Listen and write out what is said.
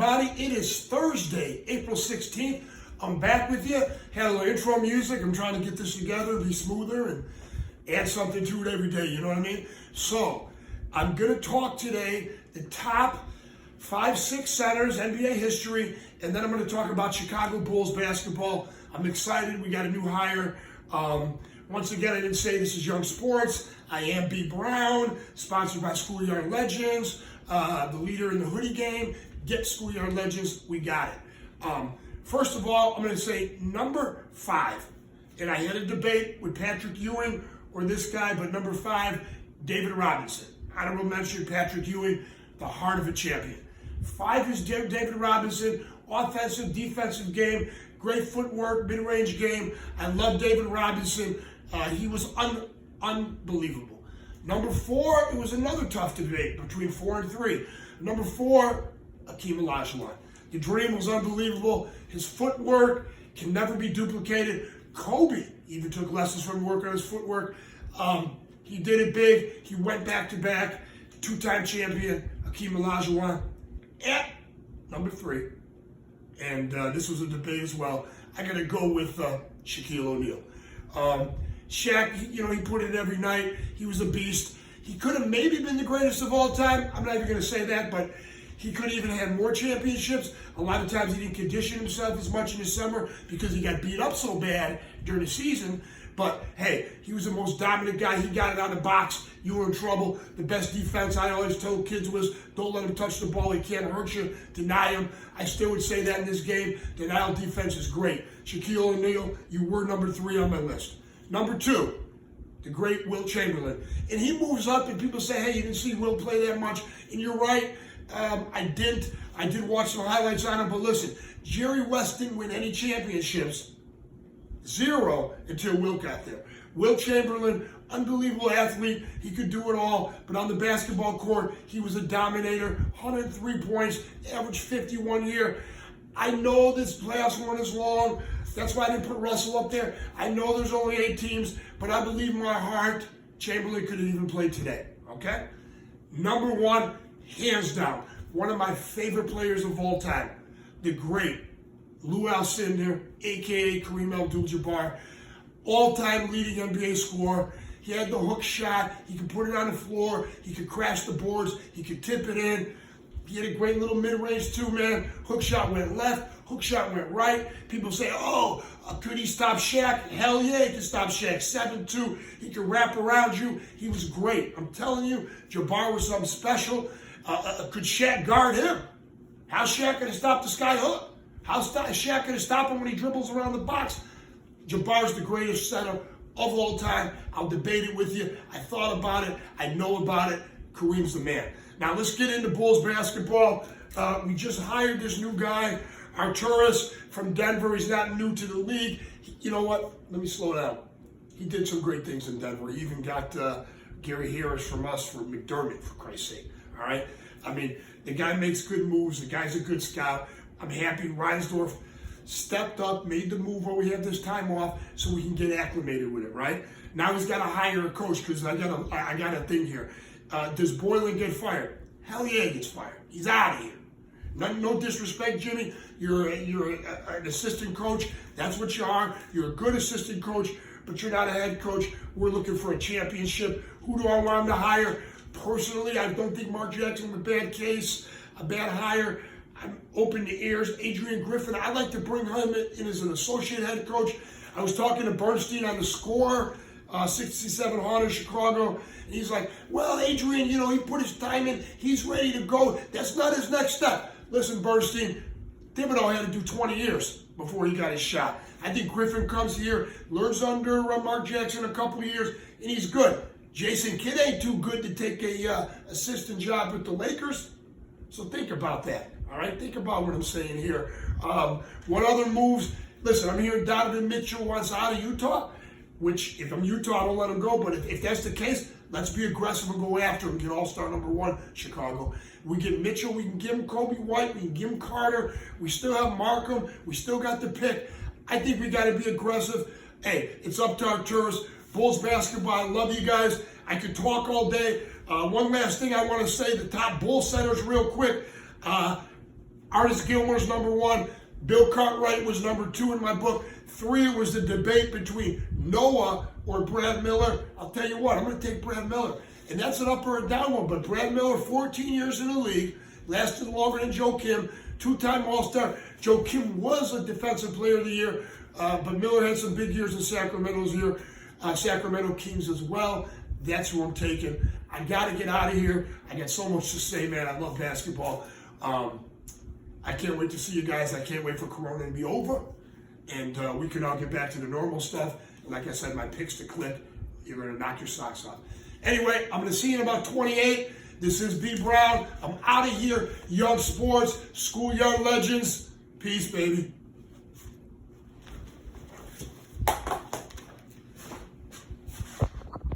everybody. It is Thursday, April 16th. I'm back with you. Had a little intro music. I'm trying to get this together, be smoother, and add something to it every day, you know what I mean? So, I'm going to talk today the top 5-6 centers, NBA history, and then I'm going to talk about Chicago Bulls basketball. I'm excited. We got a new hire. Once again, I didn't say this is Young Sports. I am B. Brown, sponsored by Schoolyard Legends, the leader in the hoodie game. Get Schoolyard Legends, we got it. First of all, I'm going to say number 5. And I had a debate with Patrick Ewing or this guy, but number 5, David Robinson. Honorable mention, Patrick Ewing, the heart of a champion. 5 is David Robinson, offensive, defensive game, great footwork, mid-range game. I love David Robinson. He was unbelievable. Number 4, it was another tough debate between 4 and 3. Number 4, Akeem Olajuwon. The dream was unbelievable. His footwork can never be duplicated. Kobe even took lessons from work on his footwork. He did it big. He went back-to-back. 2-time champion, Akeem Olajuwon. At number 3, and this was a debate as well, I got to go with Shaquille O'Neal. Shaq, he put it every night. He was a beast. He could have maybe been the greatest of all time. I'm not even going to say that, but he could have even had more championships. A lot of times he didn't condition himself as much in the summer because he got beat up so bad during the season. But, hey, he was the most dominant guy. He got it out of the box. You were in trouble. The best defense I always told kids was don't let him touch the ball. He can't hurt you. Deny him. I still would say that in this game. Denial defense is great. Shaquille O'Neal, you were number 3 on my list. Number 2, the great Wilt Chamberlain. And he moves up, and people say, hey, you didn't see Wilt play that much. And you're right. I didn't. I did watch some highlights on him. But listen, Jerry West didn't win any championships. 0 until Wilt got there. Wilt Chamberlain, unbelievable athlete. He could do it all. But on the basketball court, he was a dominator. 103 points, average 51 year. I know this playoffs weren't as long. That's why I didn't put Russell up there. I know there's only 8 teams, but I believe in my heart Chamberlain could have even played today. Okay? Number 1, hands down, one of my favorite players of all time, the great Lou Alcindor, a.k.a. Kareem Abdul-Jabbar, all-time leading NBA scorer. He had the hook shot. He could put it on the floor. He could crash the boards. He could tip it in. He had a great little mid-range too, man. Hook shot went left. Hook shot went right. People say, could he stop Shaq? Hell yeah, he could stop Shaq. 7'2". He could wrap around you. He was great. I'm telling you, Jabbar was something special. Could Shaq guard him? How's Shaq going to stop the sky hook? How's Shaq going to stop him when he dribbles around the box? Jabbar's the greatest center of all time. I'll debate it with you. I thought about it. I know about it. Kareem's the man. Now let's get into Bulls basketball. We just hired this new guy, Arturas from Denver. He's not new to the league. You know what? Let me slow down. He did some great things in Denver. He even got Gary Harris from us for McDermott, for Christ's sake. All right? I mean, the guy makes good moves. The guy's a good scout. I'm happy Reinsdorf stepped up, made the move while we have this time off so we can get acclimated with it, right? Now he's got to hire a coach because I got a thing here. Does Boylan get fired? Hell yeah, he gets fired. He's out of here. No disrespect, Jimmy. You're an assistant coach. That's what you are. You're a good assistant coach, but you're not a head coach. We're looking for a championship. Who do I want him to hire? Personally, I don't think Mark Jackson was a bad case, a bad hire. I'm open to ears. Adrian Griffin, I'd like to bring him in as an associate head coach. I was talking to Bernstein on the Score, 6700 Chicago, and he's like, well, Adrian, he put his time in. He's ready to go. That's not his next step. Listen, Bernstein, Thibodeau had to do 20 years before he got his shot. I think Griffin comes here, learns under Mark Jackson a couple of years, and he's good. Jason Kidd ain't too good to take a assistant job with the Lakers. So think about that. All right, think about what I'm saying here. What other moves? Listen, I'm hearing Donovan Mitchell wants out of Utah, which if I'm Utah, I don't let him go. But if that's the case, let's be aggressive and go after him. Get all-star number 1, Chicago. We get Mitchell. We can give him Kobe White. We can give him Carter. We still have Markham. We still got the pick. I think we got to be aggressive. Hey, it's up to Arturas. Bulls basketball. I love you guys. I could talk all day. One last thing I want to say, the top Bull centers real quick. Artis Gilmore's number 1. Bill Cartwright was number 2 in my book. 3 was the debate between Noah or Brad Miller. I'll tell you what, I'm going to take Brad Miller. And that's an up or a down one. But Brad Miller, 14 years in the league, lasted longer than Joe Kim, 2-time All-Star. Joe Kim was a Defensive Player of the Year, but Miller had some big years in Sacramento's year, Sacramento Kings as well. That's who I'm taking. I got to get out of here. I got so much to say, man. I love basketball. I can't wait to see you guys. I can't wait for Corona to be over, and we can all get back to the normal stuff. And like I said, my picks to click. You're going to knock your socks off. Anyway, I'm going to see you in about 28. This is B. Brown. I'm out of here. Young Sports, Schoolyard Legends. Peace, baby.